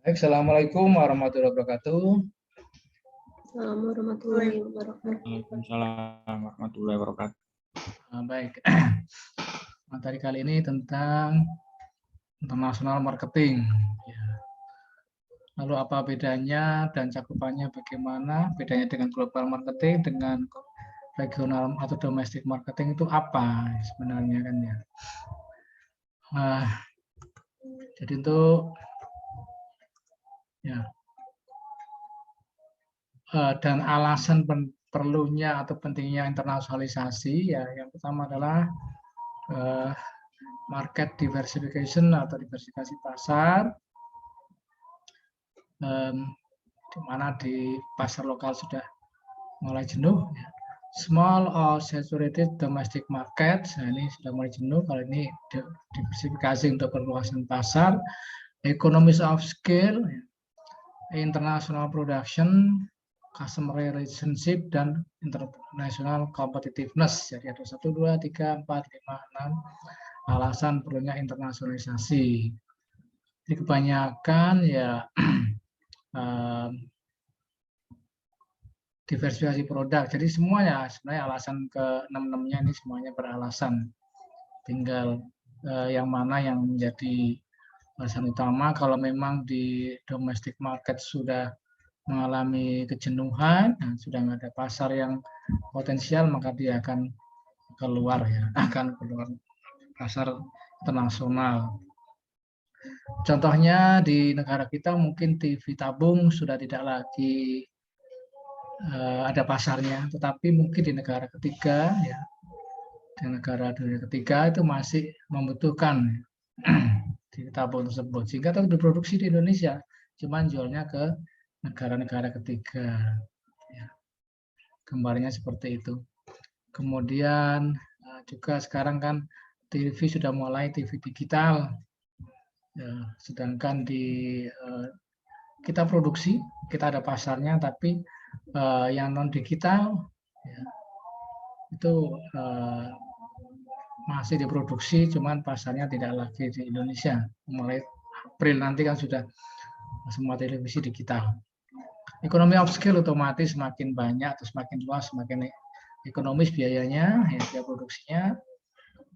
Assalamualaikum warahmatullahi wabarakatuh. Assalamualaikum warahmatullahi wabarakatuh. Waalaikumsalam warahmatullahi wabarakatuh. Baik, materi kali ini tentang international marketing. Lalu apa bedanya dan cakupannya bagaimana? Bedanya dengan global marketing, dengan regional atau domestic marketing itu apa sebenarnya kan ya? Jadi untuk ya dan alasan perlunya atau pentingnya internasionalisasi ya, yang pertama adalah market diversification atau diversifikasi pasar, di mana di pasar lokal sudah mulai jenuh. Ya. Small or saturated domestic market, nah ini sudah mulai jenuh. Kalau ini diversifikasi untuk perluasan pasar, economies of scale, ya. International production, customer relationship, dan international competitiveness. Jadi ada 1, 2, 3, 4, 5, 6 alasan perlunya internasionalisasi. Jadi kebanyakan ya diversifikasi produk. Jadi semuanya sebenarnya alasan ke-6-nya ini semuanya beralasan. Tinggal yang mana yang menjadi alasan utama. Kalau memang di domestic market sudah mengalami kejenuhan, sudah nggak ada pasar yang potensial, maka dia akan keluar ya, akan keluar pasar internasional. Contohnya di negara kita mungkin TV tabung sudah tidak lagi ada pasarnya, tetapi mungkin di negara ketiga ya, di negara dunia ketiga itu masih membutuhkan TV tabung tersebut, sehingga tetap diproduksi di Indonesia, cuman jualnya ke negara-negara ketiga. Ya. Gambarnya seperti itu. Kemudian juga sekarang kan TV sudah mulai TV digital, ya, sedangkan di kita produksi, kita ada pasarnya, tapi yang non digital ya, itu masih diproduksi, cuman pasarnya tidak lagi di Indonesia. Mulai April nanti kan sudah semua televisi digital. Ekonomi of scale otomatis semakin banyak atau semakin luas, semakin ekonomis biayanya, ya, biaya produksinya.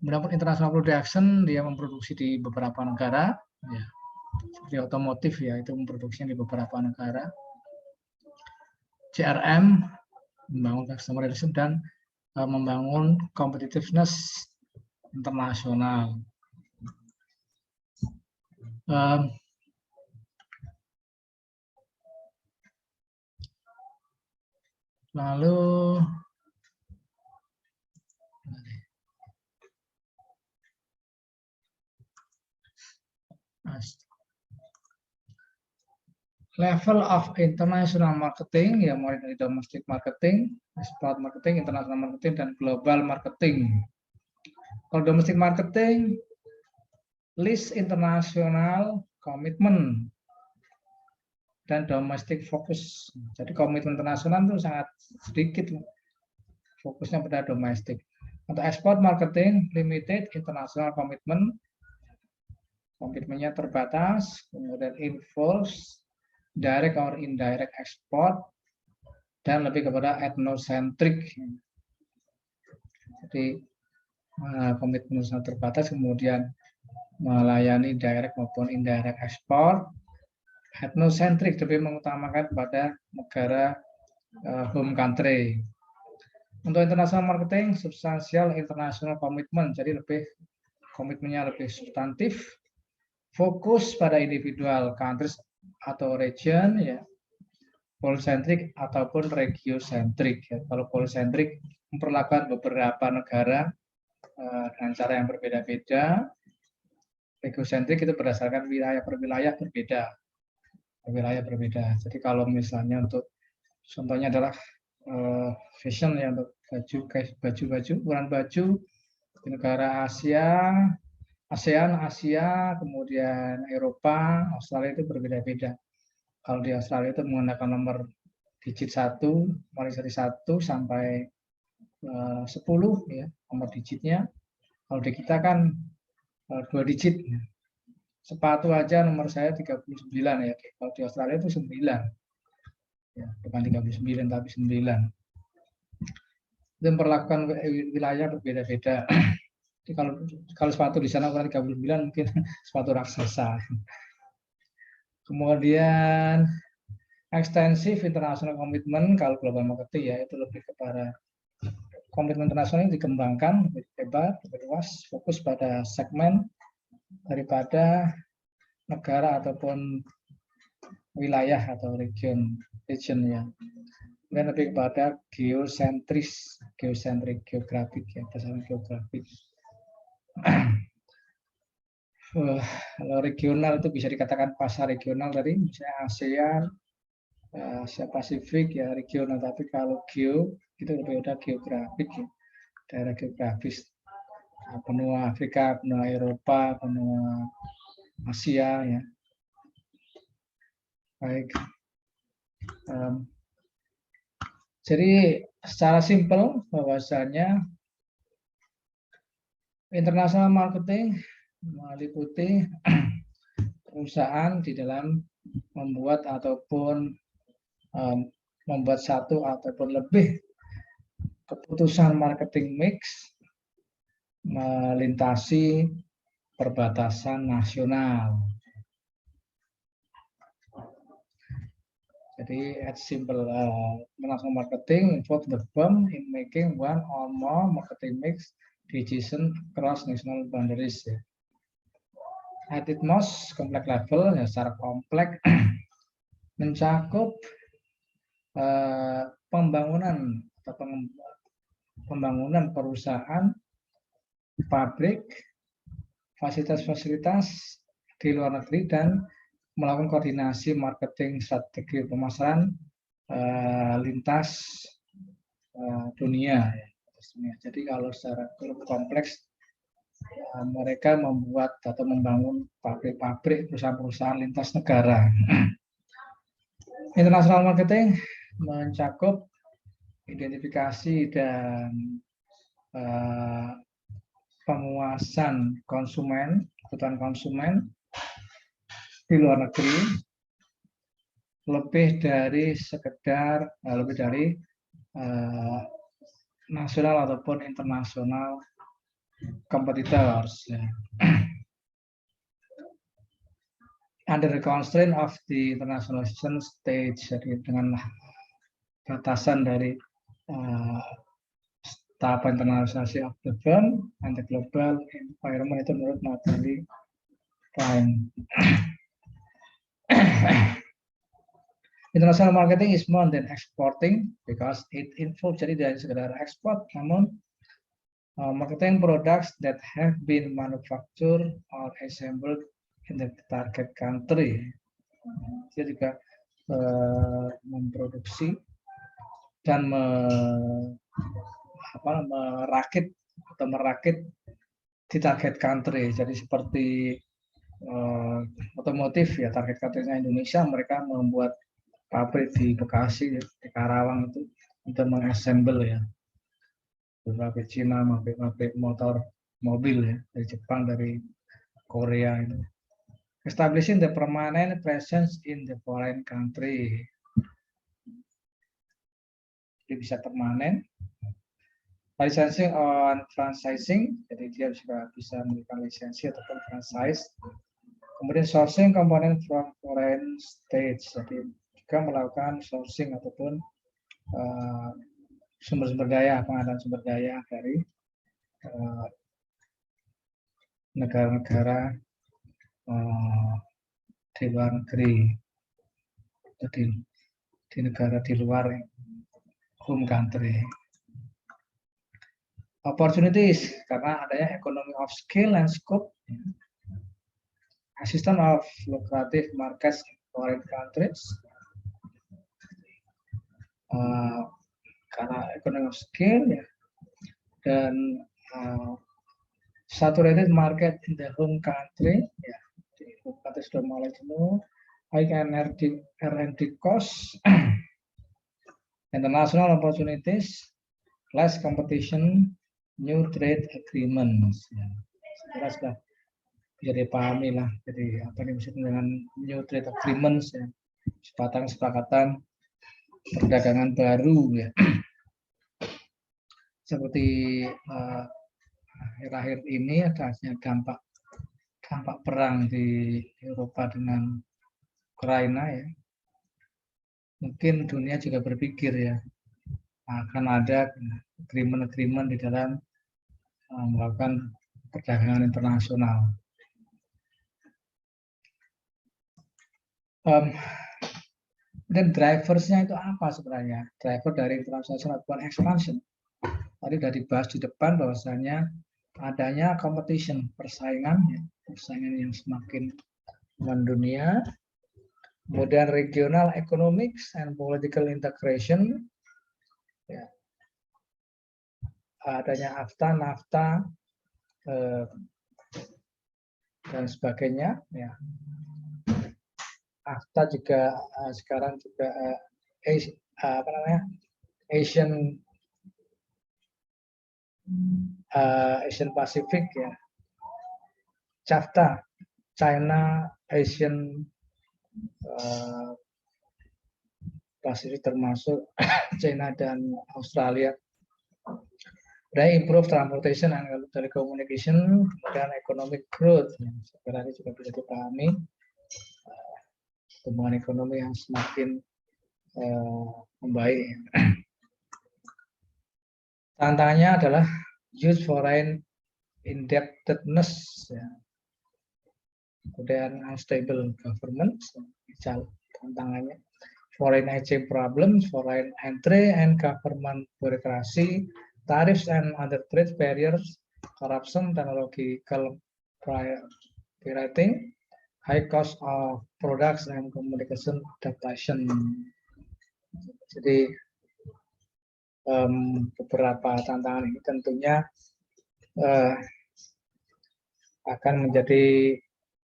Kemudian international production, dia memproduksi di beberapa negara, ya, seperti otomotif ya, itu memproduksinya di beberapa negara. CRM, membangun customer relationship, dan membangun competitiveness internasional. Lalu level of international marketing, ya mulai dari domestic marketing, export marketing, international marketing, dan global marketing. Kalau domestic marketing, list international commitment dan domestic focus. Jadi komitmen internasional itu sangat sedikit, fokusnya pada domestik. Untuk export marketing, limited international commitment, komitmennya terbatas, kemudian involves direct or indirect export, dan lebih kepada ethnocentric. Jadi komitmen sangat terbatas, kemudian melayani direct maupun indirect export. Ethnocentric, lebih mengutamakan pada negara home country. Untuk international marketing, substansial international commitment, jadi komitmennya lebih substantif, fokus pada individual countries atau region, ya, polycentric ataupun regiocentric. Ya. Kalau polycentric memperlakukan beberapa negara dengan cara yang berbeda-beda. Regiocentric itu berdasarkan wilayah per wilayah berbeda. Jadi kalau misalnya untuk contohnya adalah fashion ya, untuk baju, ukuran baju di negara ASEAN, Asia, kemudian Eropa, Australia itu berbeda-beda. Kalau di Australia itu menggunakan nomor digit 1, mulai dari 1 sampai 10 ya, nomor digitnya. Kalau di kita kan 2 digit. sepatu aja nomor saya 39 ya. Kalau di Australia itu 9. Ya, bukan 39 tapi 9. Itu memperlakukan wilayah berbeda-beda. Jadi kalau sepatu di sana ukuran 39 mungkin sepatu raksasa. Kemudian ekstensif international commitment, kalau global marketing ya itu lebih kepada komitmen internasional yang dikembangkan lebih hebat, lebih luas, fokus pada segmen daripada negara ataupun wilayah atau region ya. Kemudian lebih kepada geosentrik, geografik ya, berdasarkan geografik. Kalau regional itu bisa dikatakan pasar regional tadi, misalnya ASEAN, Asia Pasifik ya regional, tapi kalau geo itu lebih udah geografik ya, daerah geografis, benua Afrika, benua Eropa, benua Asia ya. Baik. Jadi secara simpel bahwasanya international marketing meliputi perusahaan di dalam membuat ataupun membuat satu ataupun lebih keputusan marketing mix melintasi perbatasan nasional. Jadi at simple international marketing involve the firm in making one or more marketing mix decision across national boundaries. Ya. At its most complex level, ya, secara kompleks mencakup pembangunan atau pembangunan perusahaan, pabrik, fasilitas-fasilitas di luar negeri dan melakukan koordinasi marketing strategi pemasaran lintas dunia. Jadi kalau secara kompleks mereka membuat atau membangun pabrik-pabrik, perusahaan-perusahaan lintas negara. International marketing mencakup identifikasi dan penguasaan konsumen, kebutuhan konsumen di luar negeri, lebih dari sekedar lebih dari nasional ataupun internasional competitors. Under the constraint of the internationalization stage, jadi dengan batasan dari tahap internasionalisasi of the firm and the global environment itu menurut Natalie Klein. International marketing is more than exporting because it involves, jadi dari sekedar ekspor, namun marketing products that have been manufactured or assembled in the target country. Dia juga memproduksi dan merakit di target country. Jadi seperti otomotif ya, target country-nya Indonesia, mereka membuat pabrik di Bekasi, di Karawang itu untuk mengassemble ya. Pabrik Cina, pabrik motor, mobil ya, dari Jepang, dari Korea itu. Establishing the permanent presence in the foreign country. Jadi bisa permanen. Licensing on franchising, jadi dia juga bisa memberikan lisensi ataupun franchise. Kemudian sourcing komponen from foreign states, jadi juga melakukan sourcing ataupun sumber-sumber daya, pengadaan sumber daya dari negara-negara di luar negeri, jadi di negara di luar home country. Opportunities, karena adanya economy of scale and scope, assistance of lucrative markets in foreign countries, karena economy of scale ya, dan saturated market in the home country ya, di home country sudah mulai jenuh, high R&D cost, international opportunities, less competition, new trade agreements. Ya. Sudah biar dipahami lah. Jadi apa yang disebut dengan new trade agreements ya, kesepakatan perdagangan baru ya. Seperti akhir-akhir ini adanya dampak perang di Eropa dengan Ukraina ya. Mungkin dunia juga berpikir ya akan ada agreement di dalam melakukan perdagangan internasional. Dan driversnya itu apa sebenarnya? Driver dari international expansion. Tadi sudah dibahas di depan bahwasanya adanya competition, persaingan yang semakin mendunia, kemudian regional economics and political integration, ya. Adanya AFTA, NAFTA, dan sebagainya. Ya. AFTA juga sekarang juga Asian Pacific ya, CAFTA, China Asian Pacific termasuk China dan Australia. Dan improve transportation and telecommunication dan economic growth. Sebenarnya juga bisa dipahami pertumbuhan ekonomi yang semakin membaik. Tantangannya adalah huge foreign indebtedness, ya. Kemudian unstable government, tantangannya foreign exchange problems, foreign entry and government bureaucracy, tariffs and other trade barriers, corruption, technological pirating, high cost of products and communication adaptation. Jadi beberapa tantangan ini tentunya akan menjadi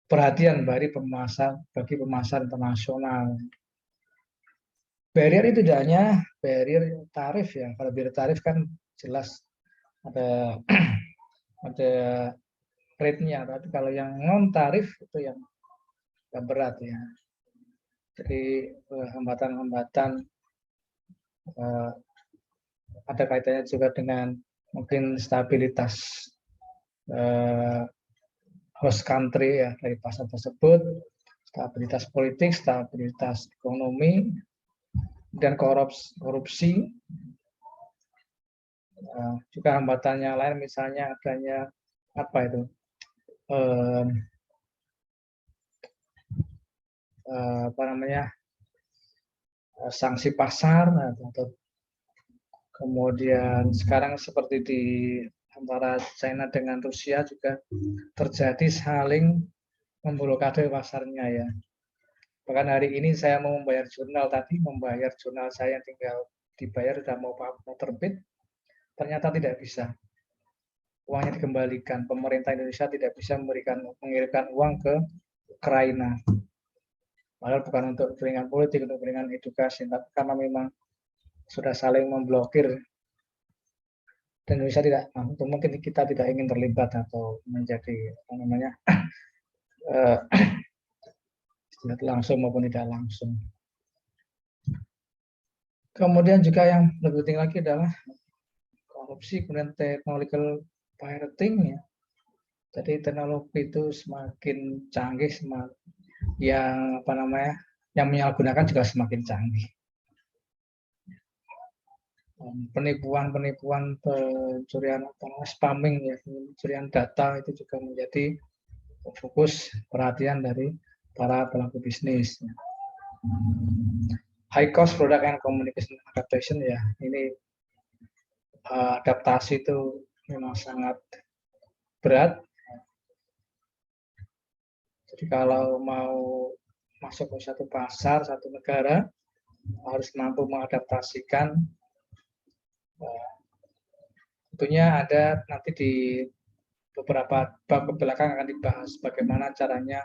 perhatian bagi pemasaran internasional. Barrier itu tidak hanya barrier tarif ya. Kalau barrier tarif kan jelas ada rate-nya, tapi kalau yang non tarif itu yang berat ya. Jadi hambatan-hambatan ada kaitannya juga dengan mungkin stabilitas host country ya dari pasar tersebut, stabilitas politik, stabilitas ekonomi, dan korupsi. Juga hambatannya lain misalnya adanya apa itu sanksi pasar atau kemudian sekarang seperti di antara China dengan Rusia juga terjadi saling memblokade pasarnya ya. Bahkan hari ini saya mau membayar jurnal saya yang tinggal dibayar sudah mau terbit, ternyata tidak bisa. Uangnya dikembalikan. Pemerintah Indonesia tidak bisa mengirimkan uang ke Ukraina. Padahal bukan untuk kepentingan politik, untuk kepentingan edukasi, tapi karena memang sudah saling memblokir. Dan Indonesia tidak, mungkin kita tidak ingin terlibat atau menjadi tidak langsung maupun tidak langsung. Kemudian juga yang lebih penting lagi adalah korupsi, kemudian technological pirating ya. Jadi teknologi itu semakin canggih, yang menyalahgunakan juga semakin canggih. Penipuan, pencurian spamming ya, pencurian data itu juga menjadi fokus perhatian dari para pelaku bisnis. High cost product and communication adaptation ya, ini adaptasi itu memang sangat berat. Jadi kalau mau masuk ke satu pasar, satu negara, harus mampu mengadaptasikan. Tentunya ada nanti di beberapa bab belakang akan dibahas bagaimana caranya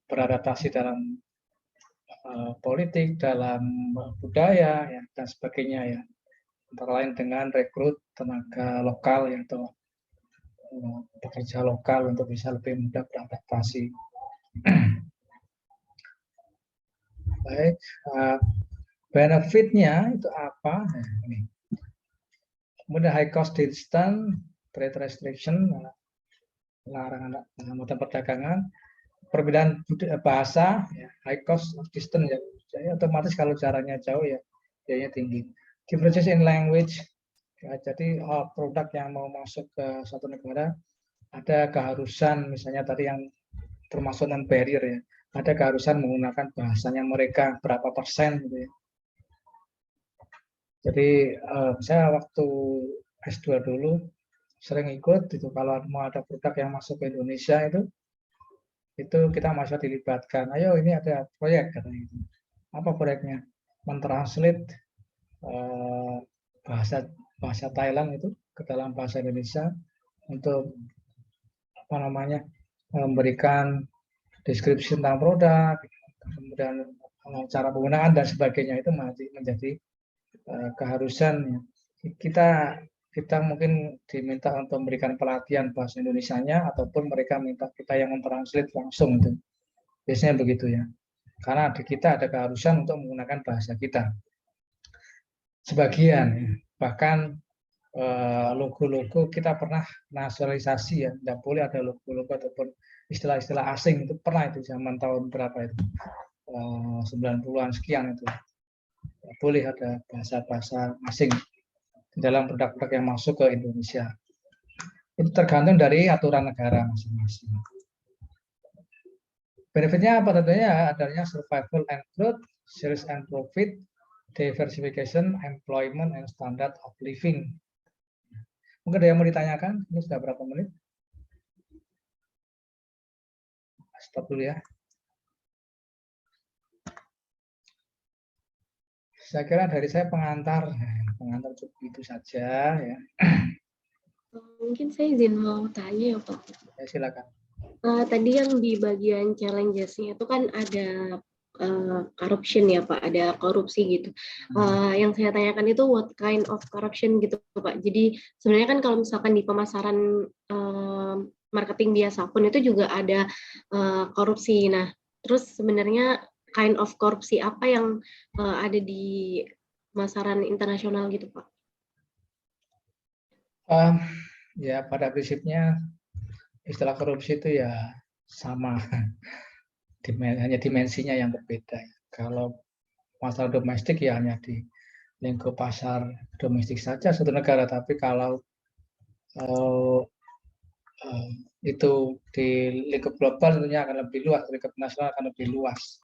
beradaptasi dalam politik, dalam budaya ya, dan sebagainya ya. Antara lain dengan rekrut tenaga lokal ya, atau pekerja lokal untuk bisa lebih mudah beradaptasi. Baik, benefitnya itu apa? Nah, ini. Kemudian high cost distance, trade restriction, larangan muatan perdagangan, perbedaan bahasa, ya, high cost distance ya, jadi otomatis kalau jaraknya jauh ya biayanya tinggi. Differences in language, ya, jadi produk yang mau masuk ke suatu negara ada keharusan, misalnya tadi yang termasuk non barrier ya, ada keharusan menggunakan bahasanya mereka berapa persen gitu ya. Jadi saya waktu S2 dulu sering ikut itu kalau mau ada produk yang masuk ke Indonesia itu kita masih dilibatkan. Ayo ini ada proyek katanya. Apa proyeknya? Mentranslate bahasa Thailand itu ke dalam bahasa Indonesia untuk apa namanya memberikan deskripsi tentang produk, kemudian cara penggunaan dan sebagainya itu menjadi keharusan. Kita mungkin diminta untuk memberikan pelatihan bahasa Indonesianya ataupun mereka minta kita yang mentranslate langsung itu. Biasanya begitu ya. Karena di kita ada keharusan untuk menggunakan bahasa kita. Sebagian bahkan logo-logo kita pernah nasionalisasi ya, tidak boleh ada logo-logo ataupun istilah-istilah asing itu pernah itu zaman tahun berapa itu 90-an sekian itu boleh ada bahasa-bahasa asing di dalam produk-produk yang masuk ke Indonesia. Itu tergantung dari aturan negara masing-masing. Benefitnya apa tentunya adanya survival and growth, sales and profit, diversification, employment, and standard of living. Mungkin ada yang mau ditanyakan? Ini sudah berapa menit? Stop dulu ya. Saya kira dari saya pengantar cukup itu saja ya. Mungkin saya izin mau tanya ya Pak. Ya, silakan. Tadi yang di bagian challenges-nya itu kan ada corruption ya Pak, ada korupsi gitu. Yang saya tanyakan itu what kind of corruption gitu Pak. Jadi sebenarnya kan kalau misalkan di pemasaran marketing biasa pun itu juga ada korupsi. Nah, terus sebenarnya kind of korupsi apa yang ada di pemasaran internasional gitu Pak? Ya pada prinsipnya istilah korupsi itu ya sama, hanya dimensinya yang berbeda. Kalau masalah domestik ya hanya di lingkup pasar domestik saja satu negara, tapi kalau itu di lingkup global tentunya akan lebih luas, lingkup nasional akan lebih luas.